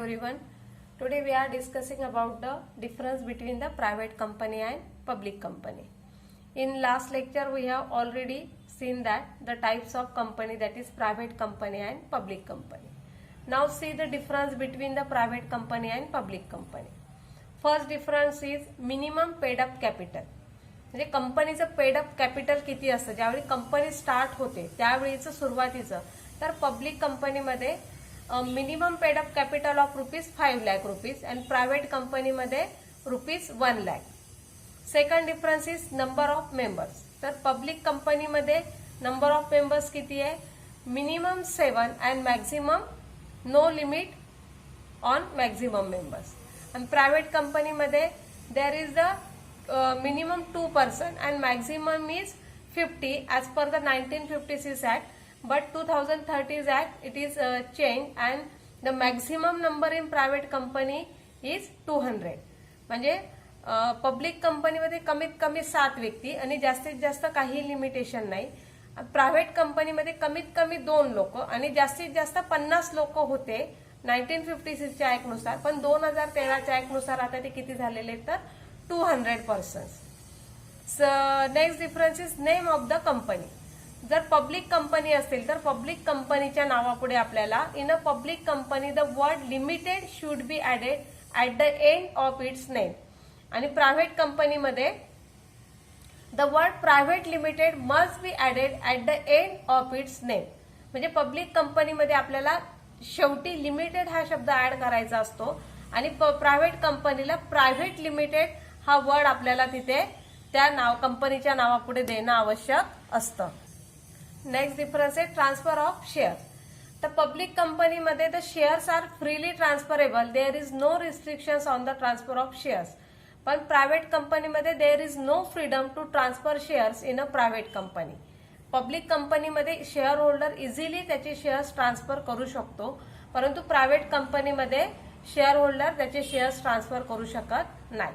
everyone. Today we are discussing about the difference between the private company and public company. In last lecture we have already seen that the types of company, that is private company and public company. Now see the difference between the private company and public company. First difference is minimum paid up capital. म्हणजे कंपनीचं paid up capital किती असतं ज्यावेळी company start होते त्यावेळीचं सुरुवातीचं. तर public कंपनीमध्ये minimum paid up capital of ₹5 lakh and private कंपनीमध्ये ₹1 lakh. Second difference is number of members. तर पब्लिक कंपनीमध्ये नंबर ऑफ मेंबर्स किती आहे? Minimum 7 and maximum no limit on maximum members. आणि प्रायव्हेट कंपनीमध्ये there is the minimum 2 person and maximum is 50 as per the 1956 Act, but 2030 Act it is changed and the maximum number in private company is 200. म्हणजे public कंपनीमध्ये कमीत कमी 7 व्यक्ती आणि जास्तीत जास्त काही लिमिटेशन नाही. प्रायव्हेट कंपनीमध्ये कमीत कमी 2 लोक आणि जास्तीत जास्त 50 लोक होते 1956 च्या ऍक्ट नुसार, पण 2013 च्या ऍक्ट नुसार आता ते किती झालेले तर 200 persons. Next difference is name of the company. जर पब्लिक कंपनी असेल तर पब्लिक कंपनीच्या नावापुढे आपल्याला in a public company the word limited should be added at the end of its name. आणि प्रायव्हेट कंपनीमध्ये the word private limited must be added at the end of its name. म्हणजे public कंपनीमध्ये आपल्याला शेवटी limited हा शब्द add करायचा असतो आणि प्रायव्हेट कंपनीला प्रायव्हेट लिमिटेड हा वर्ड आपल्याला तिथे त्या कंपनीच्या नावापुढे देणं आवश्यक असतं. नेक्स्ट डिफरन्स आहे ट्रान्सफर ऑफ शेअर. तर पब्लिक कंपनीमध्ये the shares are freely transferable, there is no restrictions on the transfer of shares. पण प्रायव्हेट कंपनीमध्ये there is no freedom to transfer shares in a private company. Public कंपनीमध्ये share holder easily त्याचे shares transfer करू शकतो, परंतु private कंपनीमध्ये share holder त्याचे shares transfer करू शकत नाही.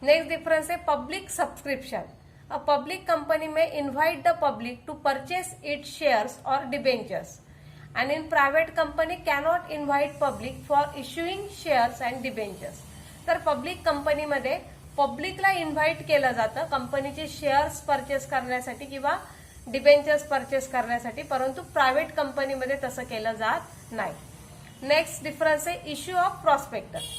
नेक्स्ट डिफरन्स है public subscription. A public company में invite the public to purchase its shares और debentures, and in private company cannot invite public for issuing shares and debentures. तर public कंपनीमध्ये पब्लिकला invite केलं जातं कंपनीचे शेअर्स परचेस करण्यासाठी किंवा डिबेंचर्स परचेस करण्यासाठी, परंतु प्रायव्हेट कंपनीमध्ये तसं केलं जात नाही. नेक्स्ट डिफरन्स है issue of prospectus.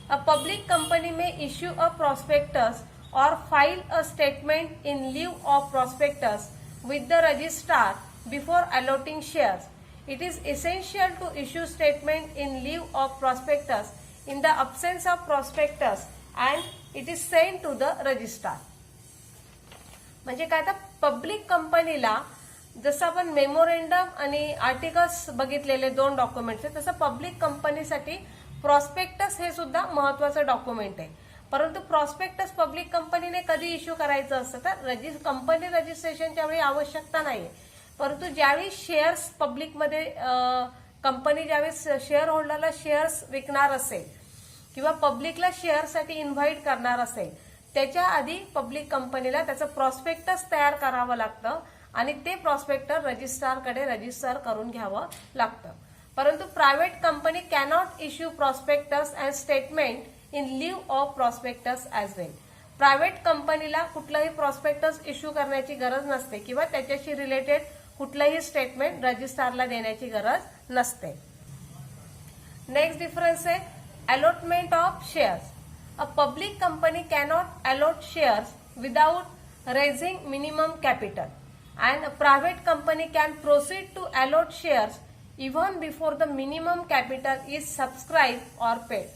A public company may issue a prospectus or file a statement in lieu of prospectus with the registrar before allotting shares. It is essential to issue statement in lieu of prospectus in the absence of prospectus and it is sent to the registrar. म्हणजे काय तर public कंपनीला जसं आपण memorandum आणि articles बघितलेले 2 documents आहेत, तसं पब्लिक कंपनीसाठी प्रॉस्पेक्टस हे सुद्धा महत्वाचं डॉक्युमेंट आहे. परंतु प्रॉस्पेक्टस पब्लिक कंपनीने कधी इश्यू करायचं असतं तर कंपनी रजिस्ट्रेशनच्या वेळी आवश्यकता नाहीये, परंतु ज्यावेळी शेअर्स पब्लिकमध्ये कंपनी ज्यावेळेस शेअर होल्डरला शेअर्स विकणार असेल किंवा पब्लिकला शेअरसाठी इन्व्हाइट करणार असेल त्याच्या आधी पब्लिक कंपनीला त्याचं प्रॉस्पेक्टस तयार करावं लागतं आणि ते प्रॉस्पेक्टर रजिस्ट्रारकडे रजिस्टर करून घ्यावं लागतं. परंतु private company cannot issue prospectus and statement in live of prospectus as well. Private कंपनीला कुठलंही प्रॉस्पेक्टस इश्यू करण्याची गरज नसते किंवा त्याच्याशी रिलेटेड कुठलंही स्टेटमेंट रजिस्ट्रारला देण्याची गरज नसते. नेक्स्ट डिफरन्स आहे allotment of shares. A public company cannot allot shares without raising minimum capital and a private company can proceed to allot shares even before the minimum capital is subscribe or paid.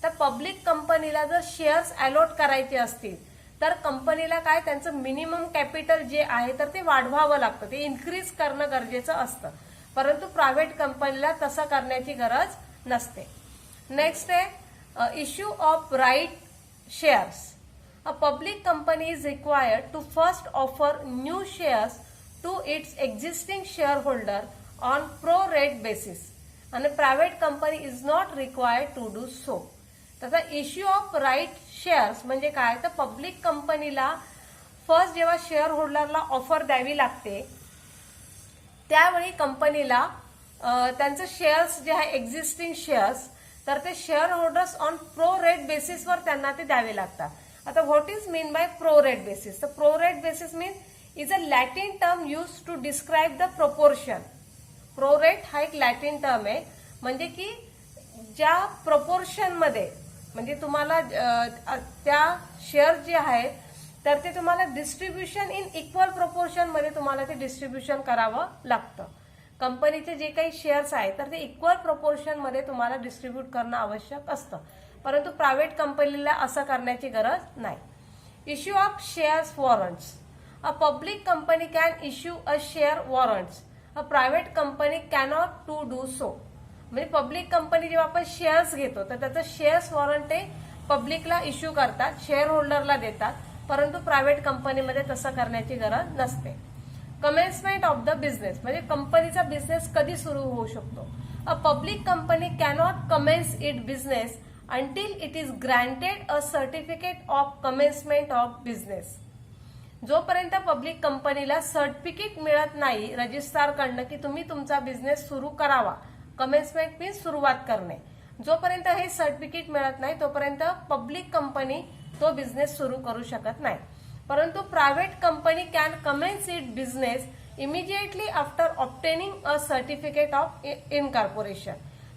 तर public कंपनीला जर shares allot करायचे असतील तर कंपनीला काय त्यांचं minimum capital जे आहे तर ते वाढवावं लागतं, ते इन्क्रीज करणं गरजेचं असतं, परंतु प्रायव्हेट कंपनीला तसं करण्याची गरज नसते. नेक्स्ट आहे issue of right shares. A public company is required to first offer new shares to its existing share holder on pro rate basis and a private company is not required to do so. तसा issue of right shares म्हणजे काय तर public कंपनीला first जेव्हा share होल्डरला offer द्यावी लागते त्यावेळी कंपनीला त्यांचे शेअर्स जे आहे एक्झिस्टिंग शेअर्स तर ते share holders on pro rate बेसिसवर त्यांना ते द्यावे लागतात. आता what is mean by pro rate basis? तर pro rate basis mean is a Latin term use to describe the proportion. Pro rate हा एक लॅटिन टर्म आहे, म्हणजे की ज्या प्रपोर्शन मध्ये म्हणजे तुम्हाला त्या शेअर जे आहेत तर ते तुम्हाला डिस्ट्रीब्युशन इन इक्वल प्रपोर्शन मध्ये तुम्हाला ते डिस्ट्रीब्युशन करावं लागतं. कंपनीचे जे काही शेअर्स आहेत तर ते इक्वल प्रपोर्शन मध्ये तुम्हाला डिस्ट्रीब्यूट करणं आवश्यक असतं, परंतु प्रायव्हेट कंपनीला असं करण्याची गरज नाही. Issue of shares warrants. A public company can issue a share warrants. A private company cannot to do so. म्हणजे पब्लिक कंपनी जेव्हा आपण शेअर्स घेतो तर त्याचं शेअर्स वॉरंट ते पब्लिकला इश्यू करतात, शेअर होल्डरला देतात, परंतु प्रायव्हेट कंपनीमध्ये तसं करण्याची गरज नसते. कमेन्समेंट ऑफ द बिझनेस म्हणजे कंपनीचा बिझनेस कधी सुरू होऊ शकतो. अ public company cannot Cummins it business until it is granted a certificate of commencement of business. जोपर्यंत पब्लिक कंपनीला सर्टिफिकेट मिळत नाही रजिस्ट्रारकडनं की तुम्ही तुमचा बिझनेस सुरू करावा, कमेन्समेंट मीन्स सुरुवात करणे, जोपर्यंत हे सर्टिफिकेट मिळत नाही तोपर्यंत पब्लिक कंपनी तो बिझनेस सुरू करू शकत नाही. परंतु private company can Cummins it business immediately after obtaining a certificate of incorporation.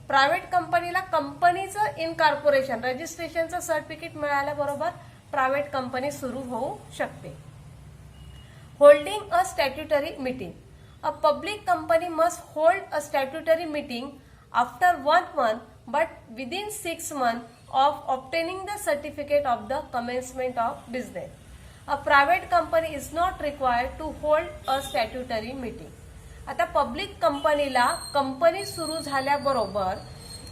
Private कंपनीला कंपनीचं इनकॉर्पोरेशन रजिस्ट्रेशनचं सर्टिफिकेट मिळाल्याबरोबर प्रायव्हेट कंपनी सुरू होऊ शकते. Holding a statutory meeting. A public company must hold a statutory meeting after 1 month but within 6 months of obtaining the certificate of the commencement of business. A private company is not required to hold a statutory meeting. आता public कंपनीला company सुरू झाल्याबरोबर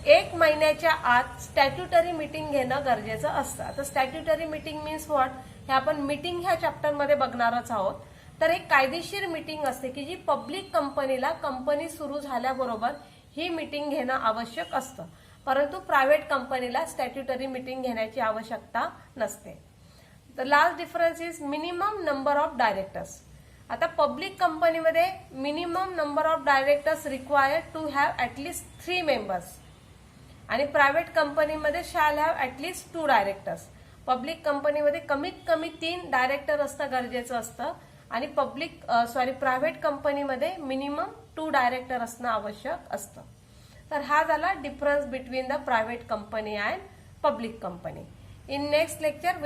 1 महिन्याच्या आत statutory meeting घेणं गरजेचं असतं. आता स्टॅट्युटरी मीटिंग मीन्स व्हॉट हे आपण मीटिंग ह्या चॅप्टरमध्ये बघणारच आहोत. तर एक कायदेशीर मीटिंग असते की जी पब्लिक कंपनीला कंपनी सुरू झाल्याबरोबर ही मीटिंग घेणं आवश्यक असतं, परंतु प्रायव्हेट कंपनीला स्टॅट्युटरी मीटिंग घेण्याची आवश्यकता नसते. The last difference is minimum number of directors. आता पब्लिक कंपनीमध्ये minimum number of directors required to have at least 3 members आणि प्रायव्हेट कंपनीमध्ये शॅल हॅव ॲटलिस्ट 2 directors. पब्लिक कंपनीमध्ये कमीत कमी 3 डायरेक्टर असणं गरजेचं असतं आणि प्रायव्हेट कंपनीमध्ये मिनिमम 2 डायरेक्टर असणं आवश्यक असतं. तर हा झाला difference between the private company and public company. In next lecture